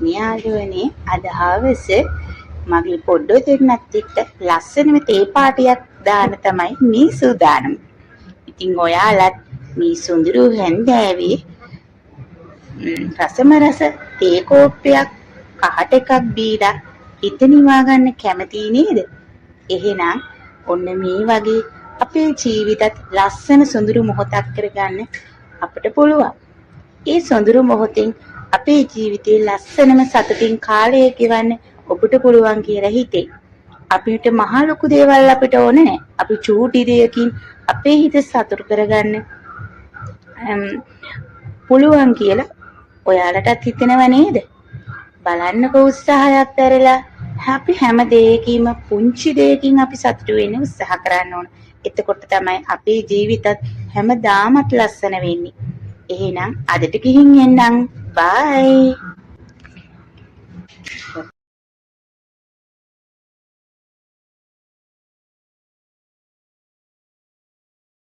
යාළුවනේ අද හවස මගේ පොඩ්ඩෝ දෙන්නත් එක්ක ලස්සනම තේ පාටියක් දාන්න තමයි මේ සූදානම. ඉතින් ඔයාලත් මේ සුඳුරු හැන්දෑවේ රසම රස තේ කෝප්පයක් කහට එකක් බීලා හිත නිවා ගන්න කැමති නේද? එහෙනම් ඔන්න මේ වගේ අපේ ජීවිතත් ලස්සන සුඳුරු මොහොතක් කරගන්න අපිට පුළුවන්. ඒ සොඳුරු මොහොතෙන් අපේ ජීවිතේ ලස්සනම සතුටින් කාලය ගෙවන්න ඔබට පුළුවන් කියලා හිතේ. අපිට මහ ලොකු දේවල් අපිට ඕන නැහැ. අපි චූටි දෙයකින් අපේ හිත සතුට කරගන්න පුළුවන් කියලා ඔයාලටත් හිතෙනව නේද? බලන්නකෝ උත්සාහයක් දරලා අපි හැම දෙයකින්ම පුංචි දෙයකින් අපි සතුටු වෙන්න උත්සාහ කරන්න ඕන. එතකොට තමයි අපේ ජීවිතත් හැමදාමත් ලස්සන වෙන්නේ. එහෙනම් අදට ගිහින් එන්නම්. බයි.